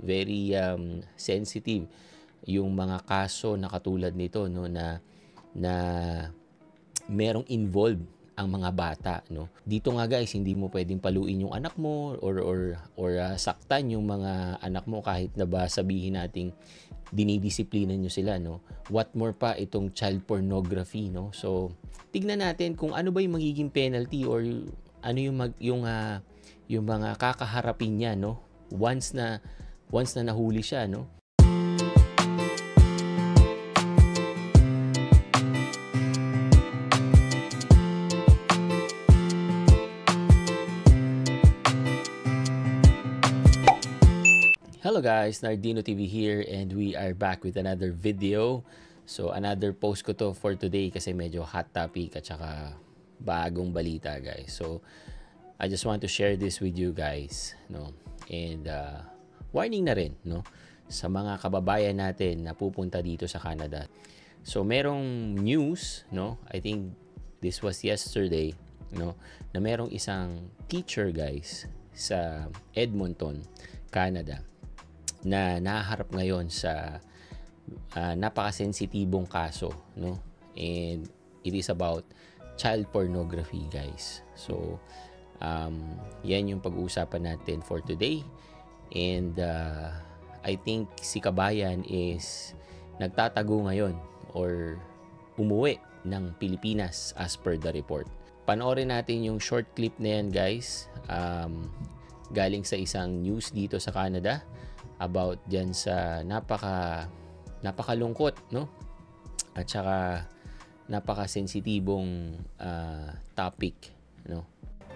Very sensitive yung mga kaso na katulad nito, no, na merong involved ang mga bata, no. Dito nga guys, hindi mo pwedeng paluin yung anak mo or saktan yung mga anak mo kahit na ba sabihin nating dinidisiplina nyo sila, no. What more pa itong child pornography, no. So tignan natin kung ano ba yung magiging penalty or ano yung mga kakaharapin niya, no, once na nahuli siya, no. Hello guys, Nardino TV here and we are back with another video. So another post ko to for today kasi medyo hot topic at saka bagong balita guys. So I just want to share this with you guys, no. And warning na rin, no, sa mga kababayan natin na pupunta dito sa Canada. So merong news, no, I think this was yesterday, no, na merong isang teacher guys sa Edmonton, Canada, na naharap ngayon sa napakasensitibong kaso, no? And it is about child pornography, guys. So, yan yung pag-uusapan natin for today. And I think si Kabayan is nagtatago ngayon or umuwi ng Pilipinas as per the report. Panoorin natin yung short clip na yan, guys. Galing sa isang news dito sa Canada about dyan sa napakalungkot, no? At saka napakasensitibong topic, no?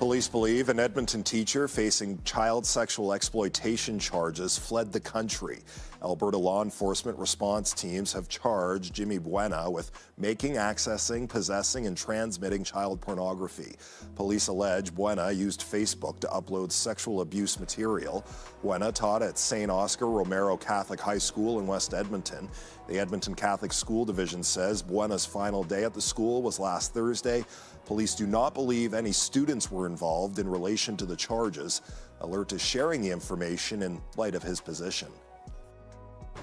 Police believe an Edmonton teacher facing child sexual exploitation charges fled the country. Alberta law enforcement response teams have charged Jimmy Buena with making, accessing, possessing, and transmitting child pornography. Police allege Buena used Facebook to upload sexual abuse material. Buena taught at St. Oscar Romero Catholic High School in West Edmonton. The Edmonton Catholic School Division says Buena's final day at the school was last Thursday. Police do not believe any students were involved in relation to the charges. Alert is sharing the information in light of his position.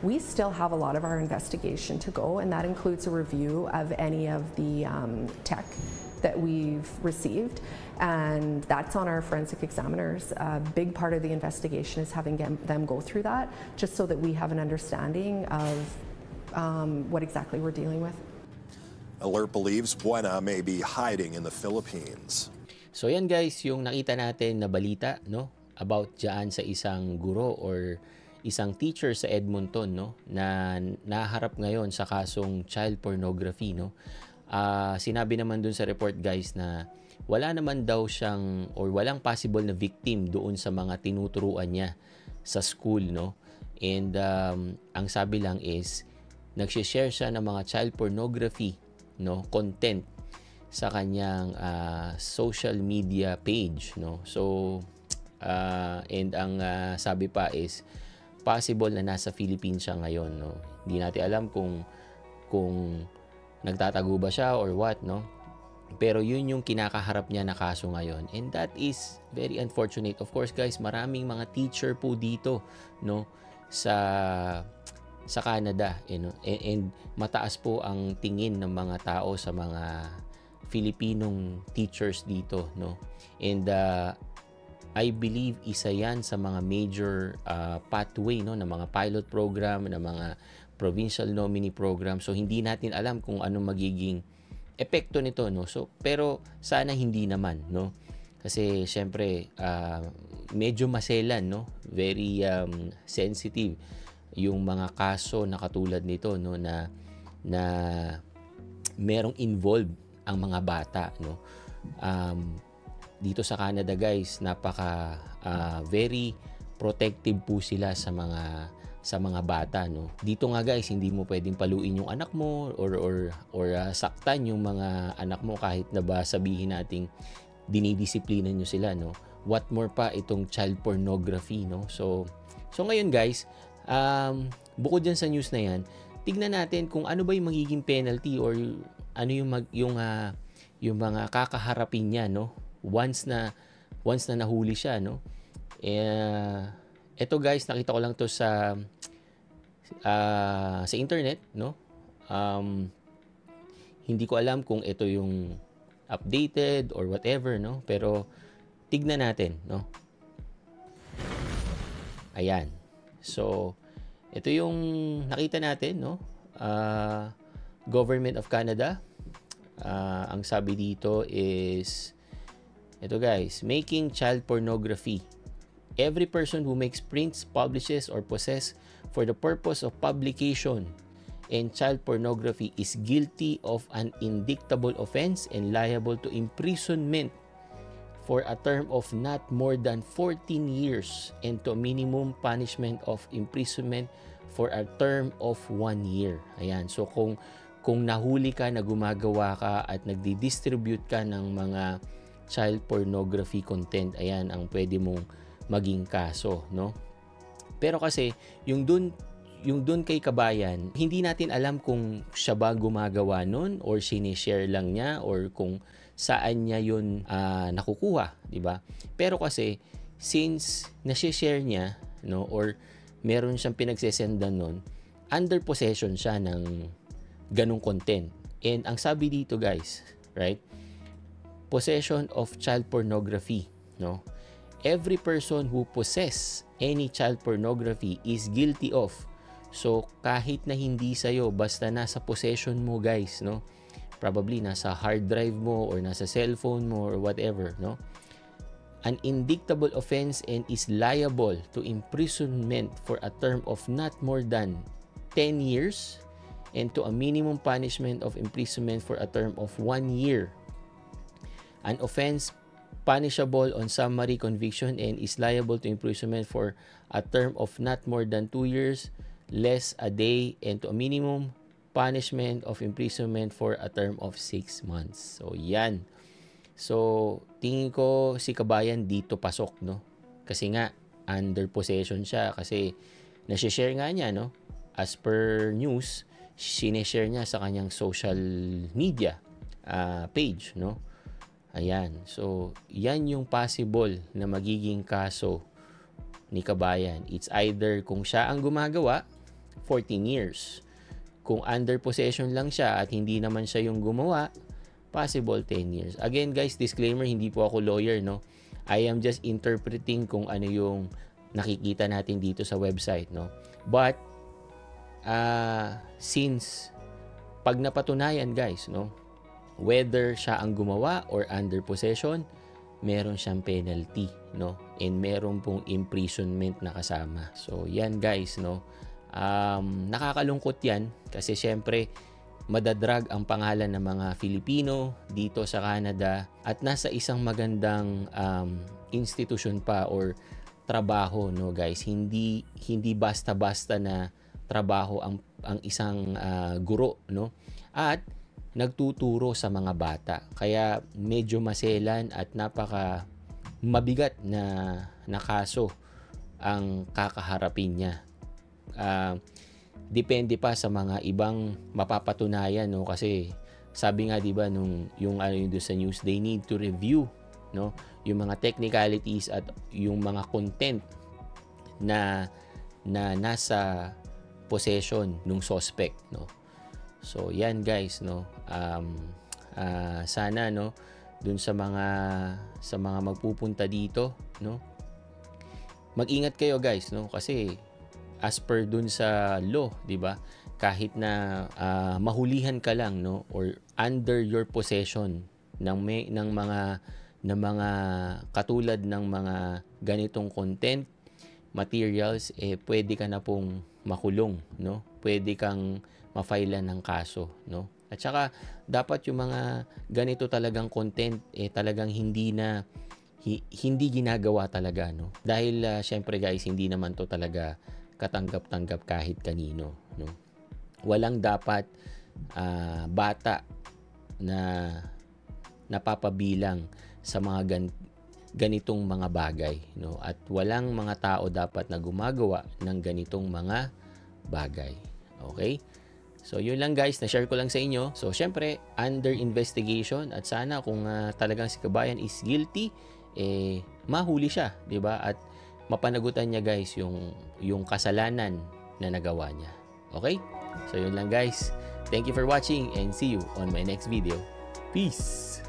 We still have a lot of our investigation to go, and that includes a review of any of the tech that we've received, and that's on our forensic examiners. A big part of the investigation is having them go through that, just so that we have an understanding of what exactly we're dealing with. Alert believes Buena may be hiding in the Philippines. So yan guys, yung nakita natin na balita, no, about dyan sa isang guro or isang teacher sa Edmonton, no, na naharap ngayon sa kasong child pornography, no. Sinabi naman dun sa report guys na wala naman daw siyang or walang possible na victim doon sa mga tinuturuan niya sa school, no. And ang sabi lang is nagshare siya ng mga child pornography, no, content sa kanyang social media page, no. So and ang sabi pa is possible na nasa Philippines siya ngayon, no. Hindi natin alam kung nagtatago ba siya or what, no. Pero yun yung kinakaharap niya na kaso ngayon, and that is very unfortunate. Of course guys, maraming mga teacher po dito, no, sa Canada, you know, and mataas po ang tingin ng mga tao sa mga Filipinong teachers dito, no. And I believe isa yan sa mga major pathway, no, ng mga pilot program, ng mga provincial nominee program. So hindi natin alam kung anong magiging epekto nito, no. So pero sana hindi naman, no. Kasi syempre medyo maselan, no. Very sensitive yung mga kaso na katulad nito, no, na merong involved ang mga bata, no. Dito sa Canada guys, napaka very protective po sila sa mga bata, no. Dito nga guys, hindi mo pwedeng paluin yung anak mo or saktan yung mga anak mo kahit na ba sabihin nating dinidisiplina nyo sila, no. What more pa itong child pornography, no. So ngayon guys, bukod dyan sa news na yan, tignan natin kung ano ba yung magiging penalty or ano yung mga kakaharapin niya, no, once na nahuli siya, no. Ito guys, nakita ko lang to sa internet, no? Hindi ko alam kung ito yung updated or whatever, no? Pero tignan natin, no? Ayan. So, ito yung nakita natin, no? Government of Canada. Ang sabi dito is, ito guys, making child pornography. Every person who makes, prints, publishes, or possesses for the purpose of publication and child pornography is guilty of an indictable offense and liable to imprisonment for a term of not more than 14 years and to a minimum punishment of imprisonment for a term of 1 year. Ayan. So kung nahuli ka na gumagawa ka at nagdi-distribute ka ng mga child pornography content, ayan ang pwede mong maging kaso, no? Pero kasi yung dun kay kabayan, hindi natin alam kung siya ba gumagawa nun or sinishare lang niya or kung saan niya yun nakukuha, di ba? Pero kasi since nasi-share niya, no, or meron siyang pinagsesendan nun, under possession siya ng ganung content. And ang sabi dito guys, right? Possession of child pornography, no? Every person who possess any child pornography is guilty of. So kahit na hindi sa'yo, basta nasa possession mo guys, no? Probably nasa hard drive mo or nasa cellphone mo or whatever, no? An indictable offense and is liable to imprisonment for a term of not more than 10 years and to a minimum punishment of imprisonment for a term of 1 year. An offense punishable on summary conviction and is liable to imprisonment for a term of not more than 2 years, less a day, and to a minimum punishment of imprisonment for a term of 6 months. So, yan. So, tingin ko si kabayan dito pasok, no? Kasi nga, under possession siya kasi nasi-share nga niya, no? As per news, sinishare niya sa kanyang social media page, no? Ayan. So, yan yung possible na magiging kaso ni kabayan. It's either kung siya ang gumagawa, 14 years. Kung under possession lang siya at hindi naman siya yung gumawa, possible 10 years. Again guys, disclaimer, hindi po ako lawyer, no? I am just interpreting kung ano yung nakikita natin dito sa website, no? But, since pag napatunayan guys, no? Whether siya ang gumawa or under possession, meron siyang penalty, no? And meron pong imprisonment na kasama. So, yan guys, no? Nakakalungkot yan kasi syempre madadrag ang pangalan ng mga Filipino dito sa Canada at nasa isang magandang institution pa or trabaho, no guys? Hindi basta-basta na trabaho ang isang guro, no? At nagtuturo sa mga bata. Kaya medyo maselan at napaka mabigat na kaso ang kakaharapin niya. Depende pa sa mga ibang mapapatunayan, no? Kasi sabi nga 'di ba nung yung sa news, they need to review, no? Yung mga technicalities at yung mga content na nasa possession ng suspect, no? So, yan guys, no. Sana, no, dun sa mga magpupunta dito, no. Mag-ingat kayo guys, no, kasi as per dun sa law, 'di ba? Kahit na mahulihan ka lang, no, or under your possession ng mga katulad ng mga ganitong content, materials, pwede ka na pong makulong, no? Pwede kang ma-file ng kaso, no? At saka dapat yung mga ganito talagang content talagang hindi ginagawa talaga, no? Dahil syempre guys, hindi naman to talaga katanggap-tanggap kahit kanino, no? Walang dapat bata na napapabilang sa mga ganitong mga bagay, no? At walang mga tao dapat na gumagawa ng ganitong mga bagay. Okay? So, yun lang guys, na-share ko lang sa inyo. So, syempre, under investigation at sana kung talagang si kabayan is guilty, mahuli siya, 'di ba? At mapanagutan niya guys yung kasalanan na nagawa niya. Okay? So yun lang guys. Thank you for watching and see you on my next video. Peace!